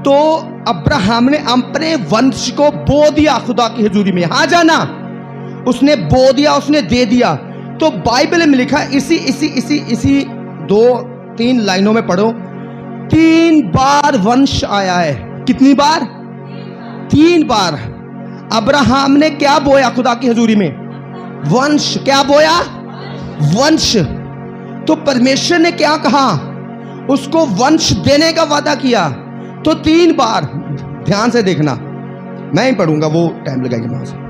तो अब्राहम ने अपने वंश को बो दिया खुदा की हजूरी में। यहां जाना, उसने बो दिया, उसने दे दिया। तो बाइबल में लिखा, इसी 2-3 लाइनों में पढ़ो, 3 बार वंश आया है। कितनी बार? 3 बार। अब्राहम ने क्या बोया खुदा की हजूरी में? वंश। क्या बोया? वंश। तो परमेश्वर ने क्या कहा? उसको वंश देने का वादा किया। तो 3 बार, ध्यान से देखना, मैं ही पढ़ूंगा, वो टाइम लगाएगी वहां से।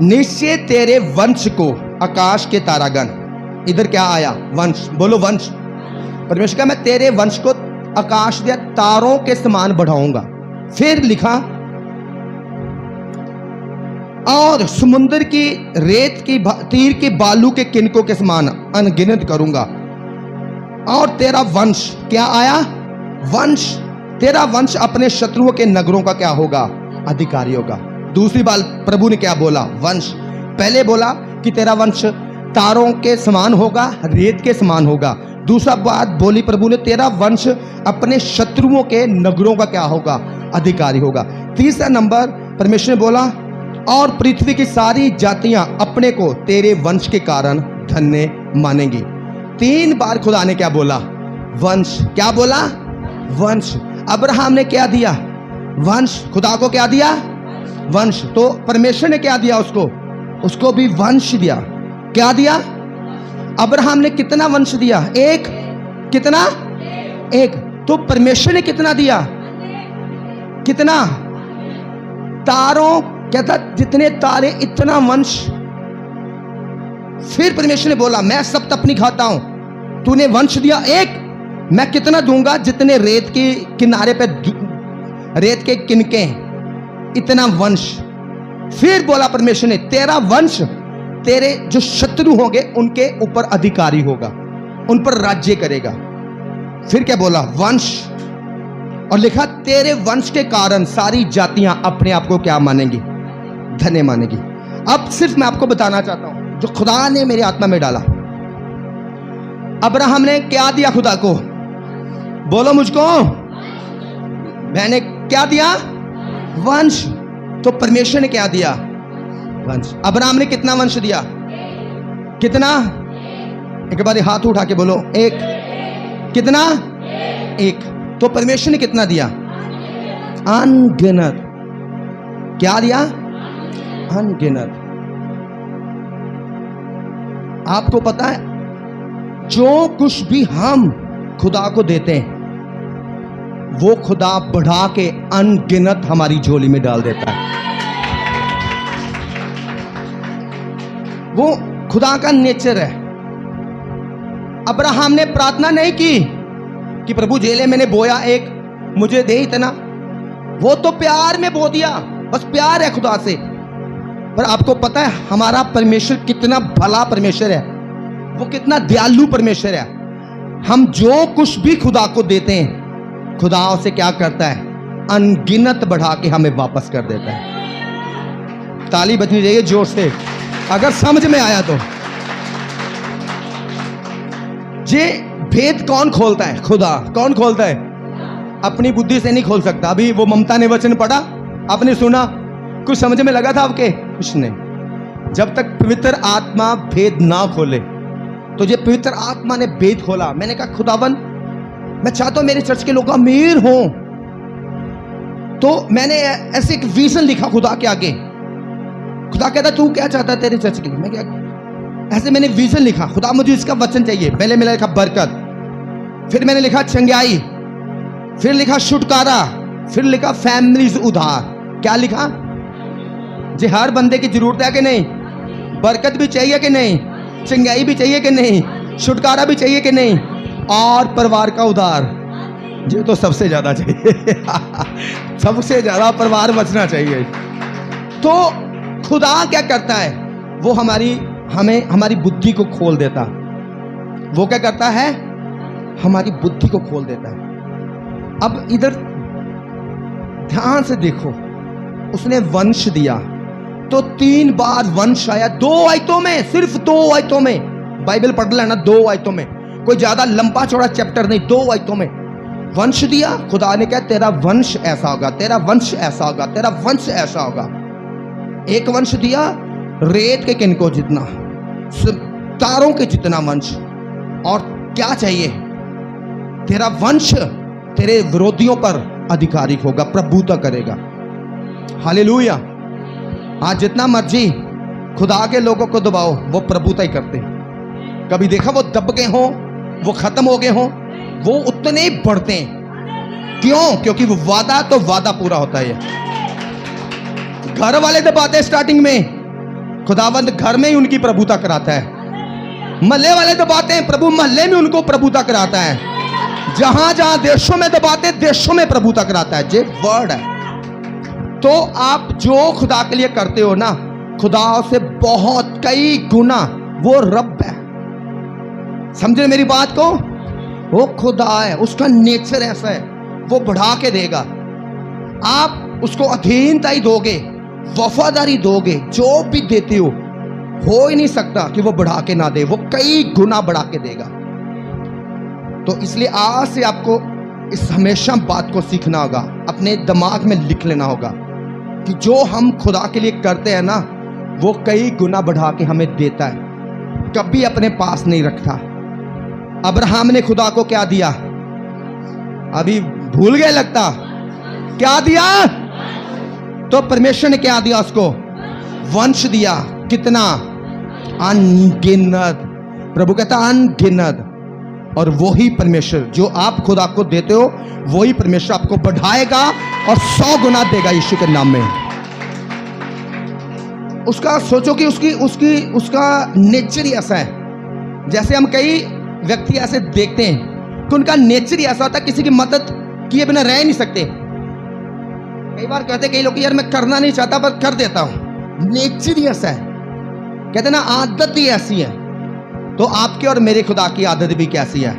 निश्चय तेरे वंश को आकाश के तारागण, इधर क्या आया? वंश। बोलो वंश। परमेश्वर का मैं तेरे वंश को आकाश के तारों के समान बढ़ाऊंगा। फिर लिखा, और समुद्र की रेत की तीर के बालू के किनकों के समान अनगिनत करूंगा। और तेरा वंश क्या आया? वंश। तेरा वंश अपने शत्रुओं के नगरों का क्या होगा? अधिकारी होगा। दूसरी बार प्रभु ने क्या बोला? वंश। पहले बोला कि तेरा वंश तारों के समान होगा, रेत के समान होगा। दूसरा बात बोली प्रभु ने, तेरा वंश अपने शत्रुओं के नगरों का क्या होगा? अधिकारी होगा। तीसरा नंबर परमेश्वर ने बोला, और पृथ्वी की सारी जातियां अपने को तेरे वंश के कारण धन्य मानेंगी। 3 बार खुदा ने क्या बोला? वंश। क्या बोला? वंश। अब्राहम ने क्या दिया? वंश। खुदा को क्या दिया? वंश। तो परमेश्वर ने क्या दिया उसको? उसको भी वंश दिया। क्या दिया? अब्राहम ने कितना वंश दिया? 1। कितना? 1। तो परमेश्वर ने कितना दिया? कितना? तारों, कहता जितने तारे इतना वंश। फिर परमेश्वर ने बोला, मैं सब तप नहीं खाता हूं, तूने वंश दिया 1, मैं कितना दूंगा? जितने रेत के किनारे पे रेत के किनके, इतना वंश। फिर बोला परमेश्वर ने, तेरा वंश तेरे जो शत्रु होंगे उनके ऊपर अधिकारी होगा, उन पर राज्य करेगा। फिर क्या बोला? वंश। और लिखा, तेरे वंश के कारण सारी जातियां अपने आप को क्या मानेंगी? धन्य मानेगी। अब सिर्फ मैं आपको बताना चाहता हूं जो खुदा ने मेरी आत्मा में डाला। अब्राहम ने क्या दिया खुदा को? बोलो मुझको। मैंने क्या दिया? वंश। तो परमेश्वर ने क्या दिया? वंश। अब्राहम ने कितना वंश दिया? कितना? एक बार हाथ उठा के बोलो, 1। कितना? 1। तो परमेश्वर ने कितना दिया? अनगिनत। क्या दिया? अनगिनत। आपको पता है, जो कुछ भी हम खुदा को देते हैं वो खुदा बढ़ा के अनगिनत हमारी झोली में डाल देता है। वो खुदा का नेचर है। अब्राहम ने प्रार्थना नहीं की कि प्रभु जेले मैंने बोया 1, मुझे दे इतना। वो तो प्यार में बो दिया, बस प्यार है खुदा से। पर आपको पता है हमारा परमेश्वर कितना भला परमेश्वर है, वो कितना दयालु परमेश्वर है। हम जो कुछ भी खुदा को देते हैं, खुदा उसे क्या करता है? अनगिनत बढ़ा के हमें वापस कर देता है। ताली बजनी चाहिए जोर से अगर समझ में आया तो। ये भेद कौन खोलता है? खुदा। कौन खोलता है? अपनी बुद्धि से नहीं खोल सकता। अभी वो ममता ने वचन पढ़ा, आपने सुना, कुछ समझ में लगा था आपके? कुछ नहीं। जब तक पवित्र आत्मा भेद ना खोले, तो ये पवित्र आत्मा ने भेद खोला। मैंने कहा खुदावन, मैं चाहता हूं मेरे चर्च के लोग अमीर हों। तो मैंने ऐसे एक विजन लिखा खुदा के आगे। खुदा कहता तू क्या चाहता है तेरे चर्च के लिए? मैं क्या, ऐसे मैंने विजन लिखा, खुदा मुझे इसका वचन चाहिए। पहले मैंने लिखा बरकत, फिर मैंने लिखा चंगाई, फिर लिखा छुटकारा, फिर लिखा फैमिलीज उधार। क्या लिखा? जी हर बंदे की जरूरत है कि नहीं? बरकत भी चाहिए कि नहीं? चंगाई भी चाहिए कि नहीं? छुटकारा भी चाहिए कि नहीं? और परिवार का उधार, ये तो सबसे ज्यादा चाहिए। सबसे ज्यादा परिवार बचना चाहिए। तो खुदा क्या करता है? वो हमारी बुद्धि को खोल देता। वो क्या करता है? हमारी बुद्धि को खोल देता है। अब इधर ध्यान से देखो, उसने वंश दिया तो 3 बार वंश आया। 2 आयतों में, सिर्फ 2 आयतों में। बाइबल पढ़ लेना, 2 आयतों में, कोई ज्यादा लंबा चौड़ा चैप्टर नहीं, 2 आयतों में वंश दिया, खुदा ने कहा तेरा वंश ऐसा होगा, तेरा वंश ऐसा होगा, तेरा वंश ऐसा होगा। एक वंश दिया रेत के किनको जितना, तारों के जितना वंश। और क्या चाहिए? तेरा वंश तेरे विरोधियों पर अधिकारी होगा, प्रभुता करेगा। हालेलुया। आज जितना मर्जी खुदा के लोगों को दबाओ, वो प्रभुता ही करते हैं। कभी देखा वो दब गए हों, वो खत्म हो गए हों, वो उतने ही बढ़ते हैं। क्यों? क्योंकि वो वादा तो वादा पूरा होता है। घर वाले दबाते हैं स्टार्टिंग में, खुदावंद घर में ही उनकी प्रभुता कराता है। महल्ले वाले दबाते हैं, प्रभु महल्ले में उनको प्रभुता कराता है। जहां जहां देशों में दबाते, देशों में प्रभुता कराता है। ये वर्ड है। तो आप जो खुदा के लिए करते हो ना, खुदा से बहुत कई गुना वो रब है। समझे मेरी बात को? वो खुदा है, उसका नेचर ऐसा है, वो बढ़ा के देगा। आप उसको अधीनता ही दोगे, वफादारी दोगे, जो भी देते हो ही नहीं सकता कि वो बढ़ा के ना दे। वो कई गुना बढ़ा के देगा। तो इसलिए आज से आपको इस हमेशा बात को सीखना होगा, अपने दिमाग में लिख लेना होगा कि जो हम खुदा के लिए करते हैं ना, वो कई गुना बढ़ा के हमें देता है, कभी अपने पास नहीं रखता। अब्राहम ने खुदा को क्या दिया? अभी भूल गए लगता। क्या दिया? तो परमेश्वर ने क्या दिया उसको? वंश दिया। कितना? अनगिनत। प्रभु कहता अनगिनत। और वही परमेश्वर जो आप खुदा को देते हो, वही परमेश्वर आपको बढ़ाएगा और 100 गुना देगा यीशु के नाम में। उसका सोचो कि उसका नेचर ही ऐसा है। जैसे हम कई व्यक्ति ऐसे देखते हैं कि उनका नेचर ही ऐसा होता है, किसी की मदद किए बिना रह नहीं सकते। कई बार कहते कई लोग, यार मैं करना नहीं चाहता पर कर देता हूं। नेचर ही ऐसा है। कहते ना आदत ही ऐसी है। तो आपके और मेरे खुदा की आदत भी कैसी है?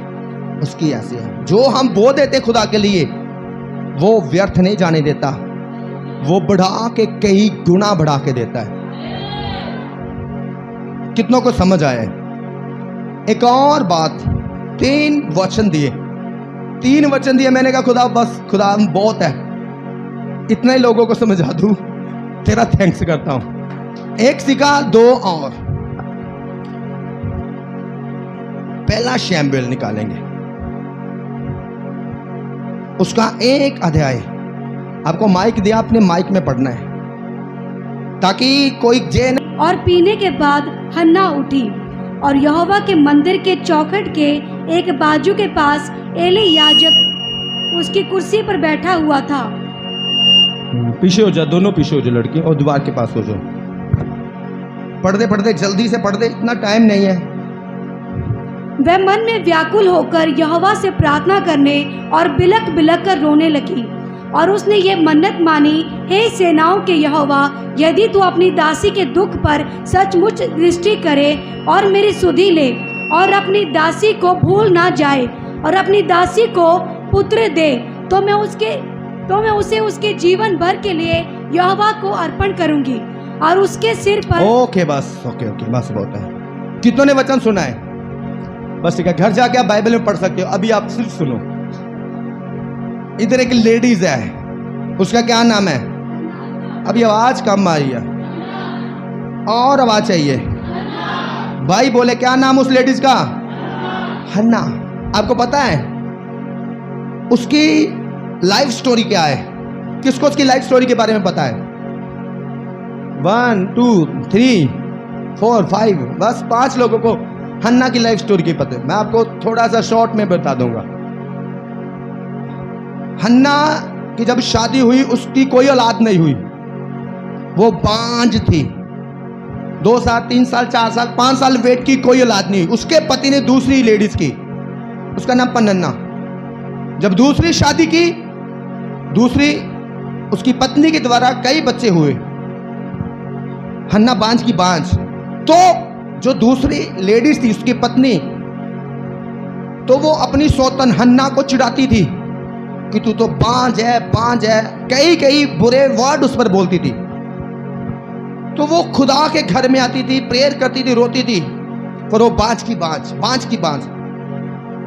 उसकी ऐसी है। जो हम बो देते खुदा के लिए, वो व्यर्थ नहीं जाने देता, वो बढ़ा के कई गुना बढ़ा के देता है। कितनों को समझ आया है? एक और बात, 3 वचन दिए। 3 वचन दिए। मैंने कहा खुदा बस, खुदा बहुत है, इतने ही लोगों को समझा दूं, तेरा थैंक्स करता हूं। 1 सीखा, 2 और। पहला शैमुएल निकालेंगे, उसका 1 अध्याय। आपको माइक दिया, अपने माइक में पढ़ना है ताकि कोई जेन। और पीने के बाद हन्ना उठी और यहोवा के मंदिर के चौखट के एक बाजू के पास एली याजक उसकी कुर्सी पर बैठा हुआ था। पीछे हो जा, दोनों पीछे हो जाओ लड़की, और दीवार के पास हो जाओ। पढ़ते पढ़ते जल्दी से पढ़ दे, इतना टाइम नहीं है। वह मन में व्याकुल होकर यहोवा से प्रार्थना करने और बिलक बिलक कर रोने लगी। और उसने ये मन्नत मानी, हे सेनाओं के यहोवा, यदि तू अपनी दासी के दुख पर सचमुच दृष्टि करे और मेरी सुधि ले और अपनी दासी को भूल ना जाए और अपनी दासी को पुत्र दे, तो मैं उसे उसके जीवन भर के लिए यहोवा को अर्पण करूंगी और उसके सिर पर। ओके बस, ओके बस, बहुत है। कितनों ने वचन सुना है? बस ठीक है, घर जाके आप बाइबल में पढ़ सकते हो। अभी आप सिर्फ सुनो। इधर एक लेडीज है, उसका क्या नाम है? अभी आवाज कम आ रही है और आवाज चाहिए। भाई बोले क्या नाम उस लेडीज का? हन्ना। आपको पता है उसकी लाइफ स्टोरी क्या है? किसको उसकी लाइफ स्टोरी के बारे में पता है? 1 2 3 4 5, बस 5 लोगों को हन्ना की लाइफ स्टोरी की पता है। मैं आपको थोड़ा सा शॉर्ट में बता दूंगा। हन्ना की जब शादी हुई, उसकी कोई औलाद नहीं हुई, वो बांझ थी। 2 साल 3 साल 4 साल 5 साल वेट की, कोई औलाद नहीं। उसके पति ने दूसरी लेडीज की, उसका नाम पन्नन्ना। जब दूसरी शादी की, दूसरी उसकी पत्नी के द्वारा कई बच्चे हुए। हन्ना बांझ की बांझ। तो जो दूसरी लेडीज थी, उसकी पत्नी, तो वो अपनी सौतन हन्ना को चिढ़ाती थी कि तू तो बांझ है, बांझ है। कई बुरे वर्ड उस पर बोलती थी। तो वो खुदा के घर में आती थी, प्रेयर करती थी, रोती थी, पर वो बांझ की बांझ।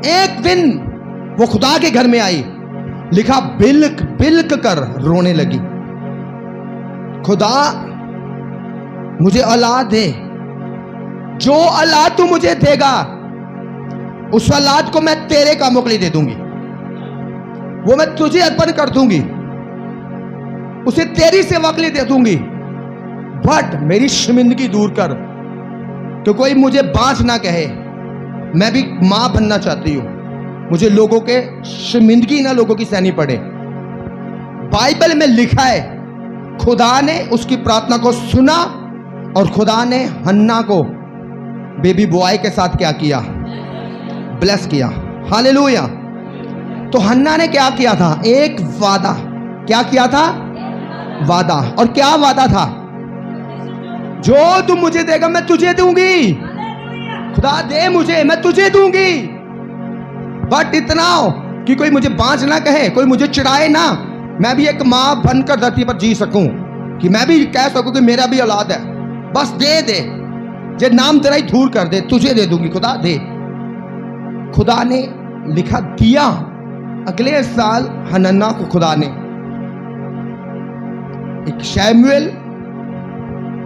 एक दिन वो खुदा के घर में आई लिखा बिल्क बिल्क कर रोने लगी। खुदा मुझे औलाद दे, जो औलाद तू मुझे देगा उस औलाद को मैं तेरे कामों के लिए दे दूंगी, वो मैं तुझे अर्पण कर दूंगी, उसे तेरी सेवा के लिए दे दूंगी। बट मेरी शर्मिंदगी दूर कर, तो कोई मुझे बांझ ना कहे। मैं भी मां बनना चाहती हूं, मुझे लोगों के शर्मिंदगी ना लोगों की सहनी पड़े। बाइबल में लिखा है खुदा ने उसकी प्रार्थना को सुना और खुदा ने हन्ना को बेबी बॉय के साथ क्या किया? ब्लेस किया। हालेलुया। तो हन्ना ने क्या किया था? एक वादा। क्या किया था? वादा। और क्या वादा था? जो तू मुझे देगा मैं तुझे दूंगी। खुदा दे मुझे, मैं तुझे दूंगी। बट इतना हो कि कोई मुझे बांझ ना कहे, कोई मुझे चिढ़ाए ना, मैं भी एक मां बनकर धरती पर जी सकूं, कि मैं भी कह सकूं कि मेरा भी औलाद है। बस दे दे, जे नाम तेरा ही धूल कर दे, तुझे दे दूंगी। खुदा दे। खुदा ने लिखा दिया। अगले साल हनन्ना को खुदा ने एक शैमुएल,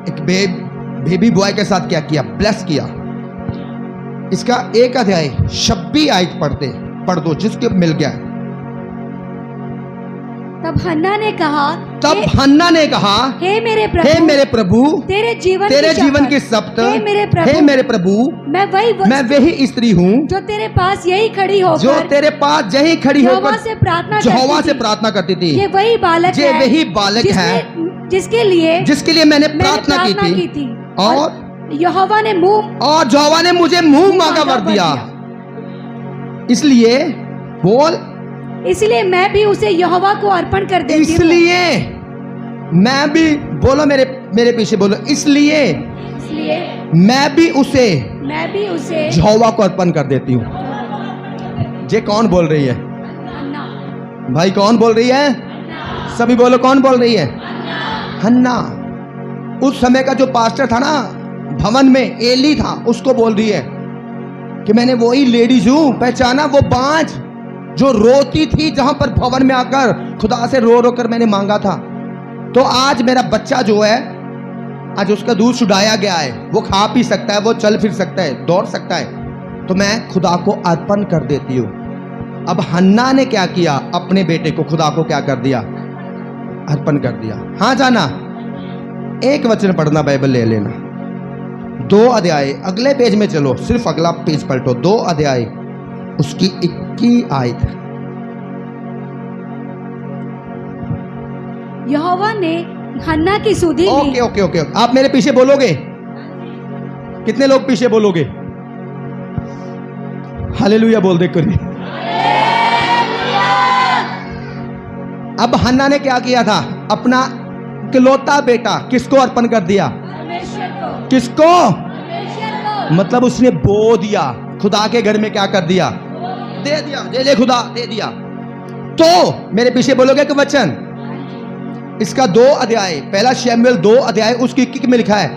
एक बेबी बॉय के साथ क्या किया? ब्लेस किया। इसका एक अध्याय 26 आयत पढ़ दो, जिसके मिल गया। तब हन्ना ने कहा, हन्ना ने कहा, हे मेरे प्रभु, तेरे जीवन की शपथ, हे मेरे प्रभु, मैं वही स्त्री हूँ जो तेरे पास यही खड़ी होकर, यहोवा से प्रार्थना करती थी। ये वही बालक है जिसके लिए मैंने प्रार्थना की थी। और यहोवा ने मुझे मुंह मांगा वर दिया। इसलिए बोल, इसलिए मैं भी उसे यहोवा को अर्पण कर देती हूँ। इसलिए मैं भी, बोलो मेरे पीछे बोलो, इसलिए मैं भी उसे यहोवा को अर्पण कर देती हूँ। ये कौन बोल रही है भाई? कौन बोल रही है? सभी बोलो, कौन बोल रही है? हन्ना। उस समय का जो पास्टर था ना भवन में, एली था, उसको बोल रही है कि मैंने वही लेडीज हूं, पहचाना वो बांझ जो रोती थी, जहां पर भवन में आकर खुदा से रो रो कर मैंने मांगा था। तो आज मेरा बच्चा जो है, आज उसका दूध छुड़ाया गया है, वो खा पी सकता है, वो चल फिर सकता है, दौड़ सकता है, तो मैं खुदा को अर्पण कर देती हूँ। अब हन्ना ने क्या किया? अपने बेटे को खुदा को क्या कर दिया? अर्पण कर दिया। हाँ जाना, एक वचन पढ़ना, बाइबल ले लेना। 2 अध्याय, अगले पेज में चलो, सिर्फ अगला पेज पलटो। 2 अध्याय उसकी 21 आयत। यहोवा ने हन्ना की सुधि ली। ओके, आप मेरे पीछे बोलोगे? कितने लोग पीछे बोलोगे? हालेलुया बोल दे करिए। अब हन्ना ने क्या किया था? अपना इकलौता बेटा किसको अर्पण कर दिया? किसको? मतलब उसने बो दिया, खुदा के घर में क्या कर दिया? दे दिया। दे ले खुदा, दे दिया। तो मेरे पीछे बोलोगे कि वचन? इसका 2 अध्याय, पहला शमूएल 2 अध्याय उसकी 21 में लिखा है।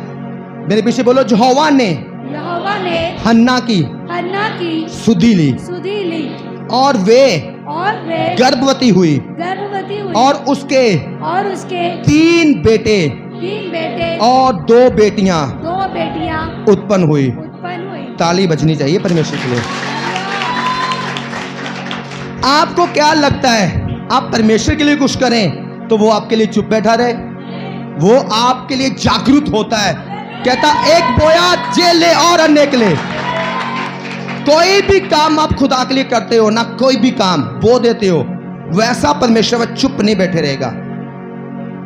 मेरे पीछे बोलो, यहोवा ने हन्ना की सुधि ली और वे गर्भवती हुई और उसके 3 बेटे और 2 बेटियां उत्पन्न हुई। ताली बजनी चाहिए परमेश्वर के लिए। आपको क्या लगता है, आप परमेश्वर के लिए कुछ करें तो वो आपके लिए चुप बैठा रहे? वो आपके लिए जागरूक होता है, कहता एक बोया जेले और अन्य के लिए। कोई भी काम आप खुदा के लिए करते हो ना, कोई भी काम बो देते हो, वैसा परमेश्वर चुप नहीं बैठे रहेगा।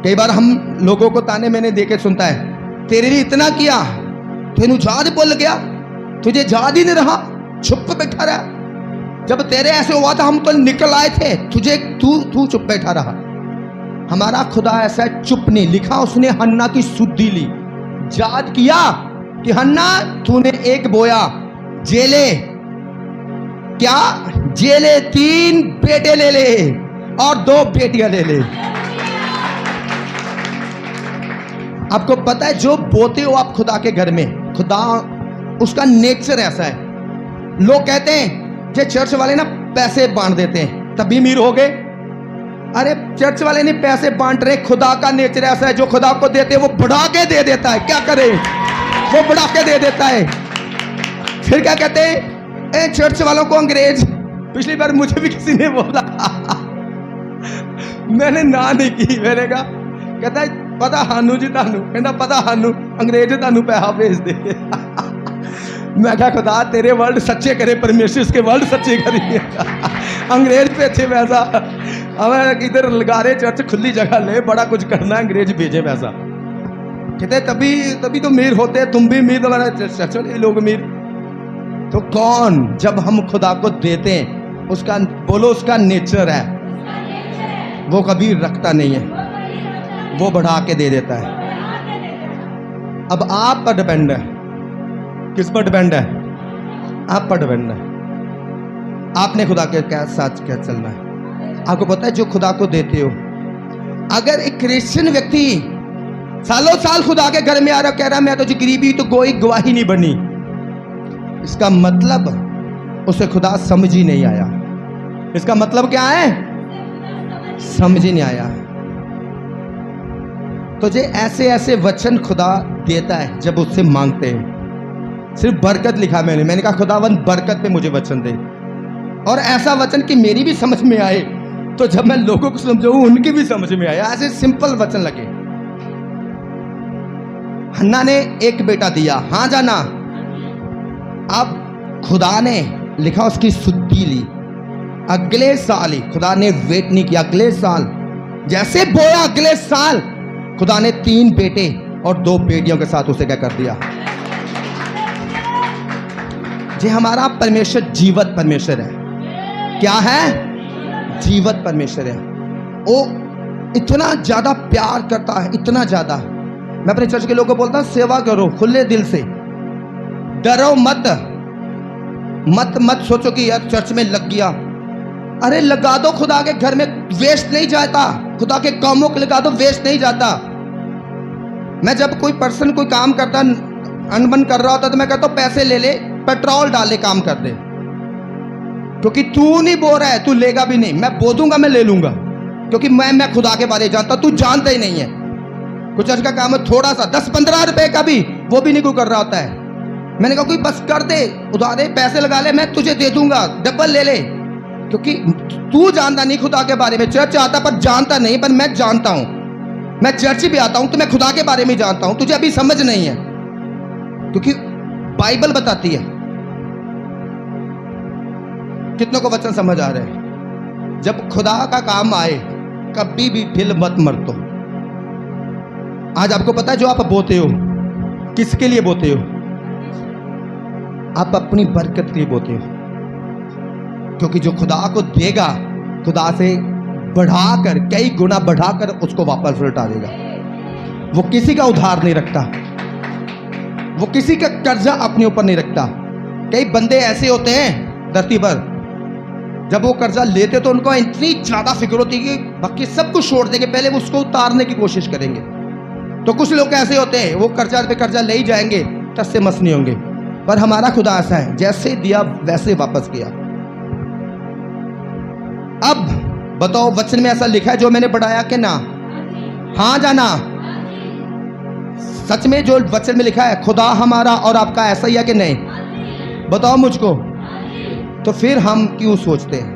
कई बार हम लोगों को ताने मैंने देके सुनता है, तेरे लिए इतना किया, तेनू याद भूल गया, तुझे याद ही नहीं रहा, चुप बैठा रहा। जब तेरे ऐसे हुआ था हम तो निकल आए थे, तुझे तू चुप बैठा रहा। हमारा खुदा ऐसा चुप नहीं। लिखा उसने हन्ना की सुधि ली, याद किया कि हन्ना तूने एक बोया, जेले क्या? जेले 3 बेटे ले ले और 2 बेटियां ले ले। आपको पता है जो बोते हो आप खुदा के घर में, खुदा उसका नेचर ऐसा है। लोग कहते हैं जे चर्च वाले ना पैसे बांट देते हैं तभी अमीर हो गए, अरे चर्च वाले नहीं पैसे बांट रहे, खुदा का नेचर ऐसा है, जो खुदा को देते हैं वो बढ़ा के दे देता है। क्या करे, वो बढ़ा के दे देता है। फिर क्या कहते हैं, ए चर्च वालों को अंग्रेज। पिछली बार मुझे भी किसी ने बोला मैंने ना नहीं की, मैंने कहा, कहता है पता हानू जी तानू, कहना पता हानू अंग्रेज तानू पैसा भेज दे मैं कहा खुदा तेरे वर्ड सच्चे करे, परमेश्वर के वर्ड सच्चे करिए अंग्रेज पे अच्छे पैसा हमें इधर लगा रहे, चर्च खुली जगह ले, बड़ा कुछ करना है, अंग्रेज भेजे पैसा। कहते तभी तो अमीर होते, तुम भी अमीर, तुम्हारा चर्च वाले लोग अमीर। तो कौन, जब हम खुदा को देते हैं, उसका बोलो उसका नेचर है, वो कभी रखता नहीं है, वो बढ़ा के दे देता है। अब आप पर डिपेंड है, किस पर डिपेंड है, आप पर डिपेंड है, आपने खुदा के क्या साथ क्या चलना है। आपको पता है जो खुदा को देते हो, अगर एक क्रिश्चियन व्यक्ति सालों साल खुदा के घर में आ रहा, कह रहा मैं तो जी गरीबी तो कोई गवाही नहीं बनी, इसका मतलब उसे खुदा समझ ही नहीं आया। इसका मतलब क्या है, समझ ही नहीं आया। तो जे ऐसे ऐसे वचन खुदा देता है जब उससे मांगते हैं। सिर्फ बरकत लिखा मैंने कहा खुदावंद बरकत पे मुझे वचन दे, और ऐसा वचन कि मेरी भी समझ में आए, तो जब मैं लोगों को समझाऊं उनकी भी समझ में आए। ऐसे सिंपल वचन लगे। हन्ना ने एक बेटा दिया, हाँ जाना। अब खुदा ने लिखा उसकी शुद्धि ली, अगले साल ही खुदा ने वेट नहीं किया, अगले साल जैसे बोया, अगले साल खुदा ने 3 बेटे और 2 बेटियों के साथ उसे क्या कर दिया। जी हमारा परमेश्वर जीवत परमेश्वर है। क्या है, जीवत परमेश्वर है। वो इतना ज्यादा प्यार करता है, इतना ज्यादा। मैं अपने चर्च के लोगों को बोलता हूं सेवा करो खुले दिल से, डरो मत, मत सोचो कि यार चर्च में लग गया। अरे लगा दो, खुदा के घर में वेस्ट नहीं जाता, खुदा के कामों को लगा दो, वेस्ट नहीं जाता। मैं जब कोई पर्सन कोई काम करता अनबन कर रहा होता तो मैं कहता हूं पैसे ले ले, पेट्रोल डाले, काम कर दे, क्योंकि तू नहीं बोल रहा है, तू लेगा भी नहीं, मैं बोल दूंगा, मैं ले लूंगा, क्योंकि मैं खुदा के बारे में जानता, तू जानता ही नहीं है। कुछ चर्च का काम है थोड़ा सा 10-15 रुपए का भी, वो भी नहीं कोई कर रहा होता है। मैंने कहा कोई बस कर दे, उधारे पैसे लगा ले, मैं तुझे दे दूंगा, डबल ले ले, क्योंकि तू जानता नहीं खुदा के बारे में। चर्च आता पर जानता नहीं, पर मैं जानता हूं, मैं चर्च भी आता हूं तो मैं खुदा के बारे में जानता हूं, तुझे अभी समझ नहीं है, क्योंकि बाइबल बताती है। कितनों को वचन समझ आ रहे हैं। जब खुदा का काम आए कभी भी दिल मत मरतो। आज आपको पता है जो आप बोते हो किसके लिए बोते हो, आप अपनी बरकत के लिए बोते हो, क्योंकि जो खुदा को देगा खुदा से बढ़ाकर, कई गुना बढ़ाकर उसको वापस लौटा देगा। वो किसी का उधार नहीं रखता, वो किसी का कर्जा अपने ऊपर नहीं रखता। कई बंदे ऐसे होते हैं धरती पर, जब वो कर्जा लेते तो उनको इतनी ज्यादा फिक्र होती है कि बाकी सब कुछ छोड़ देंगे, पहले उसको उतारने की कोशिश करेंगे। तो कुछ लोग ऐसे होते हैं, वो कर्जा पे कर्जा ले ही जाएंगे, टस से मस नहीं होंगे। पर हमारा खुदा ऐसा है, जैसे दिया वैसे वापस किया। अब बताओ वचन में ऐसा लिखा है जो मैंने पढ़ाया कि ना, हाँ जाना। सच में जो वचन में लिखा है खुदा हमारा और आपका ऐसा ही है कि नहीं, बताओ मुझको। तो फिर हम क्यों सोचते हैं,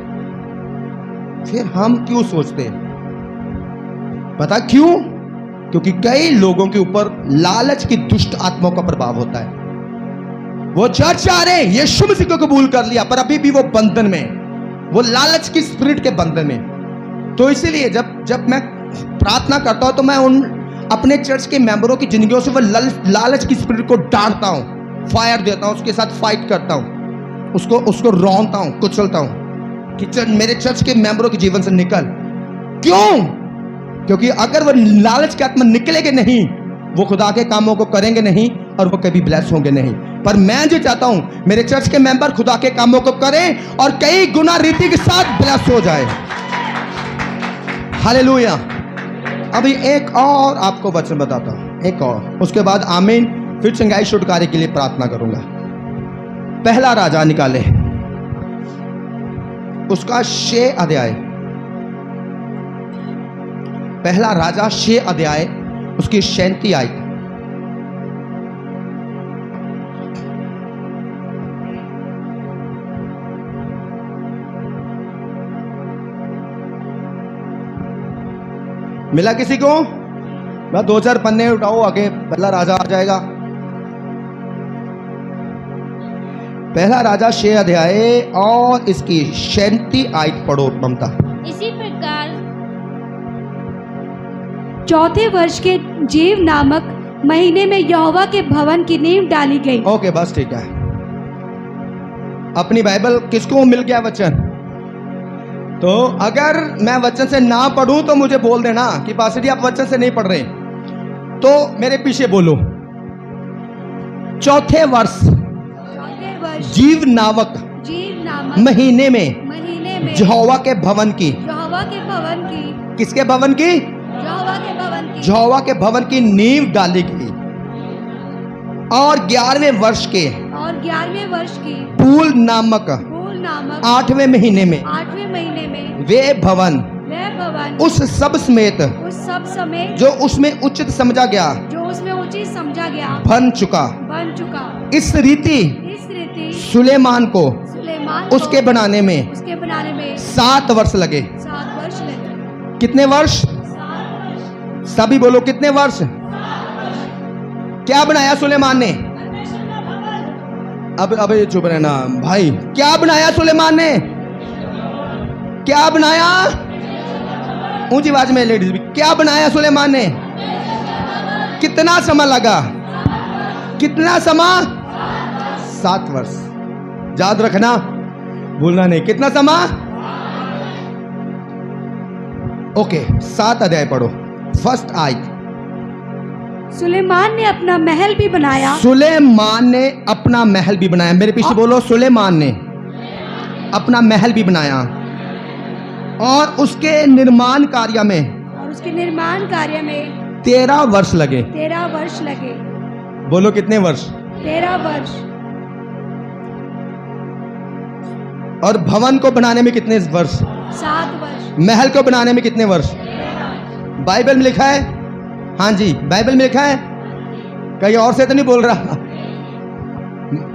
फिर हम क्यों सोचते हैं, पता क्यों? क्योंकि कई लोगों के ऊपर लालच की दुष्ट आत्माओं का प्रभाव होता है। वो चर्च आ रहे, यीशु मसीह को कबूल कर लिया, पर अभी भी वो बंधन में, वो लालच की स्पिरिट के बंधन में। तो इसीलिए जब मैं प्रार्थना करता हूं तो मैं उन अपने चर्च के मेंबरों की जिंदगियों से वो लालच की स्पिरिट को डांटता हूं, फायर देता हूं, उसके साथ फाइट करता हूं, उसको रौंदता हूं, कुचलता हूं कि मेरे चर्च के मेंबरों के जीवन से निकल। क्यों? क्योंकि अगर वो लालच की आत्मा निकलेंगे नहीं, वो खुदा के कामों को करेंगे नहीं और वो कभी ब्लेस होंगे नहीं। पर मैं जो चाहता हूं मेरे चर्च के मेंबर खुदा के कामों को करें और कई गुना रीति के साथ ब्लेस हो जाए। हालेलुया। अभी एक और आपको वचन बताता हूं, एक और, उसके बाद आमीन, फिर चंगाई छुटकारे के लिए प्रार्थना करूंगा। पहला राजा निकाले, उसका 6 अध्याय पहला राजा 6 अध्याय उसकी 37 आयत। मिला किसी को? बस 2-4 पन्ने उठाओ, आगे पहला राजा आ जाएगा। पहला राजा 6 अध्याय और इसकी 37 आयत पढ़ो ममता। इसी प्रकार चौथे वर्ष के जीव नामक महीने में यहोवा के भवन की नींव डाली गई। ओके, बस ठीक है। अपनी बाइबल किसको मिल गया वचन? तो अगर मैं वचन से ना पढ़ूं तो मुझे बोल देना कि पास्टर जी आप वचन से नहीं पढ़ रहे, तो मेरे पीछे बोलो। चौथे वर्ष जीव नामक महीने में यहोवा के भवन की, किसके भवन की? यहोवा के भवन की नींव डाली गई। और 11वें वर्ष के पूल नामक 8वें महीने में वे भवन उस सब समेत जो उसमें उचित समझा गया बन चुका। इस रीति सुलेमान को उसके बनाने में 7 वर्ष लगे। कितने वर्ष? सभी बोलो, कितने वर्ष? क्या बनाया सुलेमान ने? अब ये चुप रहना भाई। क्या बनाया सुलेमान ने? क्या बनाया? ऊंची आवाज में लेडीज भी, क्या बनाया सुलेमान ने? कितना समय लगा? कितना समय? 7 वर्ष। याद रखना, भूलना नहीं। कितना समय? ओके, 7 अध्याय पढ़ो, फर्स्ट आयत। सुलेमान ने अपना महल भी बनाया। सुलेमान ने अपना महल भी बनाया। मेरे पीछे बोलो, सुलेमान ने अपना महल भी बनाया। और उसके निर्माण कार्य में 13 वर्ष लगे। 13 वर्ष लगे। बोलो कितने वर्ष? 13 वर्ष। और भवन को बनाने में कितने वर्ष? 7 वर्ष। महल को बनाने में कितने वर्ष? बाइबल में लिखा है। हाँ जी, बाइबल में लिखा है, कहीं और से तो नहीं बोल रहा।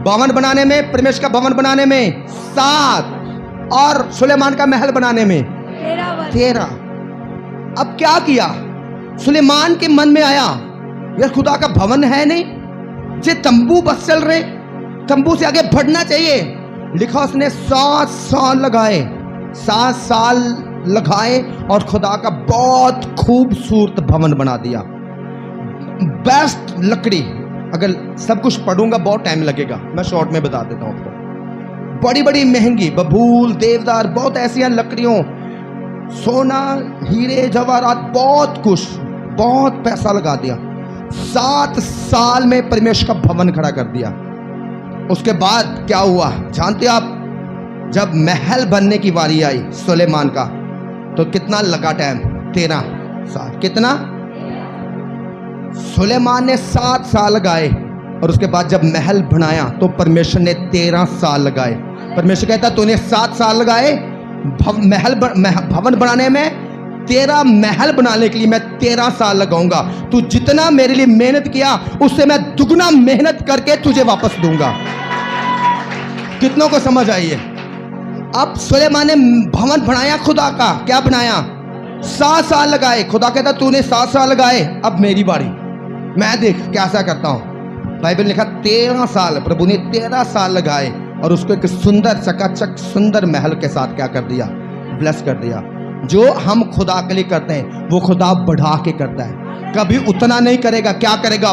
भवन बनाने में, परमेश्वर का भवन बनाने में 7, और सुलेमान का महल बनाने में 13। अब क्या किया? सुलेमान के मन में आया, यार खुदा का भवन है नहीं, जे तंबू बस चल रहे, तंबू से आगे बढ़ना चाहिए। लिखा उसने 7 साल लगाए। 7 साल लगाए और खुदा का बहुत खूबसूरत भवन बना दिया। बेस्ट लकड़ी, अगर सब कुछ पढ़ूंगा बहुत टाइम लगेगा, मैं शॉर्ट में बता देता हूं आपको। बड़ी बड़ी महंगी बबूल, देवदार, बहुत ऐसी लकड़ियों, सोना, हीरे जवाहरात, बहुत कुछ, बहुत पैसा लगा दिया। 7 साल में परमेश्वर का भवन खड़ा कर दिया। उसके बाद क्या हुआ जानते आप? जब महल बनने की बारी आई सुलेमान का, तो कितना लगा टाइम? 13 साल। कितना? सुलेमान ने 7 साल लगाए, और उसके बाद जब महल बनाया तो परमेश्वर ने 13 साल लगाए। परमेश्वर कहता तूने 7 साल लगाए भवन बनाने में, 13 महल बनाने के लिए मैं 13 साल लगाऊंगा। तू जितना मेरे लिए मेहनत किया उससे मैं दुगना मेहनत करके तुझे वापस दूंगा। कितनों को समझ आई है? अब सुलेमान ने भवन बनाया खुदा का। क्या बनाया? 7 साल लगाए। खुदा कहता तूने 7 साल लगाए, अब मेरी बारी, मैं देख कैसा करता हूं। बाइबल लिखा 13 साल, प्रभु ने 13 साल लगाए और उसको एक सुंदर चकाचक सुंदर महल के साथ क्या कर दिया? ब्लेस कर दिया। जो हम खुदा के लिए करते हैं वो खुदा बढ़ा के करता है, कभी उतना नहीं करेगा। क्या करेगा?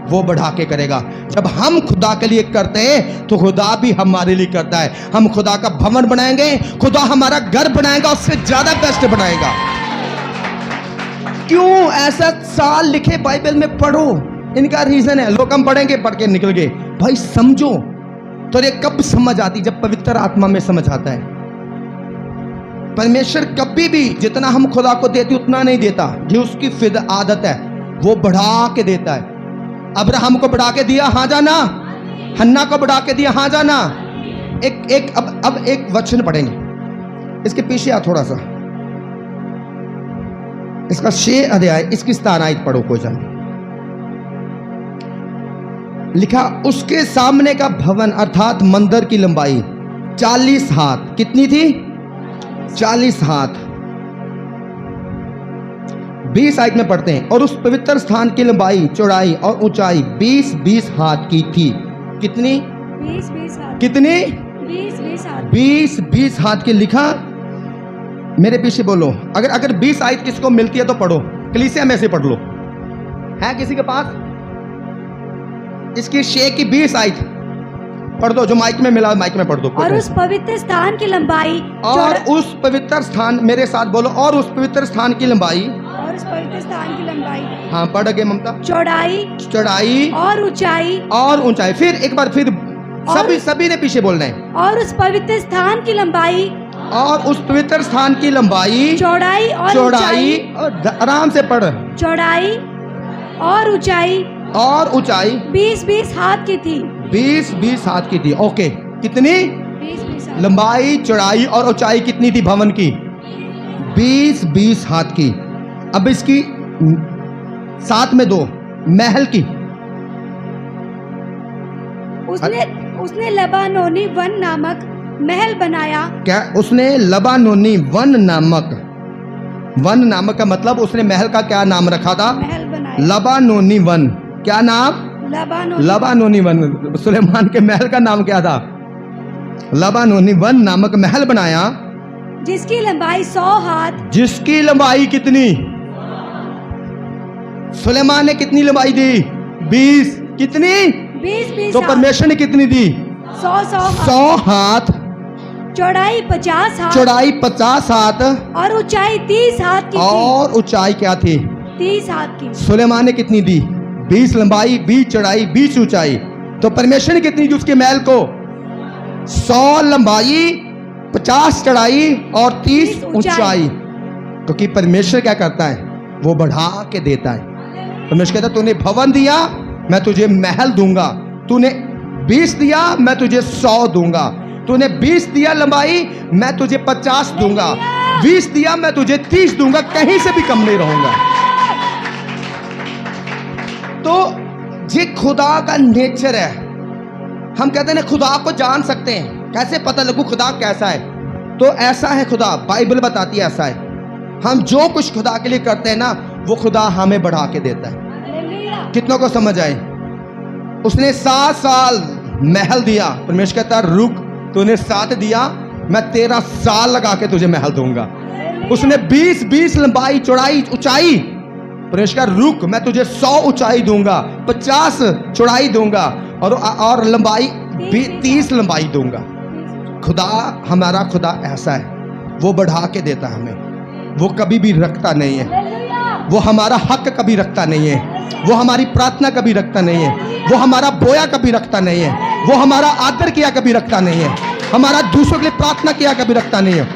वो बढ़ा के करेगा। जब हम खुदा के लिए करते हैं तो खुदा भी हमारे लिए करता है। हम खुदा का भवन बनाएंगे, खुदा हमारा घर बनाएगा, उससे ज्यादा बेस्ट बनाएगा। क्यों ऐसा साल लिखे बाइबल में? पढ़ो, इनका रीजन है। लोग हम पढ़ेंगे, पढ़ के निकल गए। भाई समझो तो ये कब समझ आती? जब पवित्र आत्मा में समझ आता है। परमेश्वर कभी भी जितना हम खुदा को देते उतना नहीं देता, ये उसकी फिद आदत है, वो बढ़ा के देता है। अब्राहम को बढ़ा के दिया, हाँ जाना। हन्ना को बढ़ा के दिया, हाँ जाना। अब एक वचन पढ़ेंगे, इसके पीछे आ थोड़ा सा। इसका 6 अध्याय इसकी 17 आयत पढ़ो कोई जन। लिखा, उसके सामने का भवन अर्थात मंदिर की लंबाई 40 हाथ। कितनी थी? 40 हाथ। 20 आयत में पढ़ते हैं, और उस पवित्र स्थान की लंबाई, चौड़ाई और ऊंचाई 20-20 हाथ की थी। कितनी? 20-20 हाथ। कितनी? 20-20 हाथ। 20-20 हाथ की। लिखा, मेरे पीछे बोलो, अगर 20 आयत किसको मिलती है तो पढ़ो, कलीसिया में से पढ़ लो। है किसी के पास? इसकी 6 की 20 आयत पढ़ दो, जो माइक में मिला माइक में पढ़ दो। और उस पवित्र स्थान की लंबाई, और उस पवित्र स्थान, मेरे साथ बोलो, और उस पवित्र स्थान की लंबाई, और उस पवित्र स्थान की लंबाई, हाँ पढ़ गए ममता, चौड़ाई और ऊंचाई, और ऊंचाई। फिर एक बार फिर सभी ने पीछे बोलना है। और उस पवित्र स्थान की लंबाई, और उस पवित्र स्थान की लंबाई, चौड़ाई और आराम से पढ़, चौड़ाई और ऊंचाई 20-20 हाथ की थी। 20-20 हाथ की थी। ओके, कितनी? 20-20 हाथ। लंबाई, चौड़ाई और ऊंचाई कितनी थी भवन की? 20-20 हाथ की। अब इसकी साथ में 2 महल की। उसने लबानोनी वन नामक महल बनाया। क्या? उसने लबानोनी वन नामक का मतलब उसने महल का क्या नाम रखा था? महल बनाया। लबानोनी वन। क्या नाम? लबानोनी वन। सुलेमान के महल का नाम क्या था? लबानोनी वन नामक महल बनाया, जिसकी लंबाई 100 हाथ। जिसकी लंबाई कितनी? सुलेमान ने कितनी लंबाई दी? 20। कितनी? 20-20 तो परमेश्वर ने कितनी दी? 100 हाथ। चौड़ाई 50 हाथ। चौड़ाई 50 हाथ। और ऊंचाई 30 हाथ की थी। और ऊंचाई क्या थी? 30 हाथ की। सुलेमान ने कितनी दी? 20 लंबाई, 20 चौड़ाई, 20 ऊंचाई। तो परमेश्वर ने कितनी दी उसके महल को? 100 लंबाई, 50 चौड़ाई और 30 ऊंचाई। क्योंकि परमेश्वर क्या करता है? वो बढ़ा के देता है। परमेश्वर कहता है, तूने भवन दिया, मैं तुझे महल दूंगा। तूने 20 दिया, मैं तुझे 100 दूंगा। तूने 20 दिया लंबाई, मैं तुझे 50 दूंगा। 20 दिया, मैं तुझे 30 दूंगा। कहीं से भी कम नहीं रहूंगा। तो ये खुदा का नेचर है। हम कहते हैं ना, खुदा को जान सकते हैं। कैसे पता लगू खुदा कैसा है? तो ऐसा है खुदा, बाइबल बताती है ऐसा है। हम जो कुछ खुदा के लिए करते हैं ना, वो खुदा हमें बढ़ा के देता है। कितनों को समझ आए? उसने 7 साल महल दिया। परमेश्वर कहता है, रुक, तूने 7 दिया, मैं 13 साल लगा के तुझे महल दूंगा। उसने 20-20 लंबाई, चौड़ाई, ऊंचाई। परमेश्वर कहता, रुक, मैं तुझे 100 ऊंचाई दूंगा, 50 चौड़ाई दूंगा और लंबाई 30 लंबाई दूंगा। खुदा, हमारा खुदा ऐसा है, वो बढ़ा के देता है हमें। वो कभी भी रखता नहीं है। वो हमारा हक कभी रखता नहीं है। वो हमारी प्रार्थना कभी रखता नहीं है। वो हमारा बोया कभी रखता नहीं है। वो हमारा आदर किया कभी रखता नहीं है। हमारा दूसरों के लिए प्रार्थना किया कभी रखता नहीं है।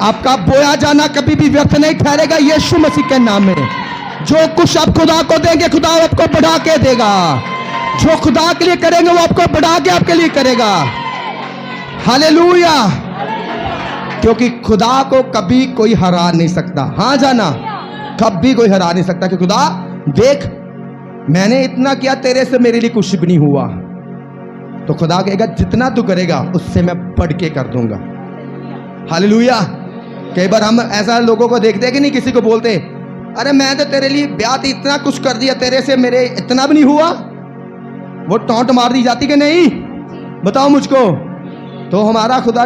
आपका बोया जाना कभी भी व्यर्थ नहीं ठहरेगा, यीशु मसीह के नाम में। जो कुछ आप खुदा को देंगे, खुदा आपको बढ़ा के देगा। जो खुदा के लिए करेंगे, वो आपको बढ़ा के आपके लिए करेगा। हालेलुया। क्योंकि खुदा को कभी कोई हरा नहीं सकता। हाँ जाना, कभी कोई हरा नहीं सकता। कि खुदा देख, मैंने इतना किया, तेरे से मेरे लिए कुछ भी नहीं हुआ। तो खुदा कहेगा, जितना तू करेगा उससे मैं बढ़ के कर दूंगा। हालेलुया। कई बार हम ऐसा लोगों को देखते हैं कि नहीं, किसी को बोलते, अरे मैं तो तेरे लिए ब्याह इतना कुछ कर दिया, तेरे से मेरे इतना भी नहीं हुआ। वो टोंट मार दी जाती कि नहीं? बताओ मुझको। तो हमारा खुदा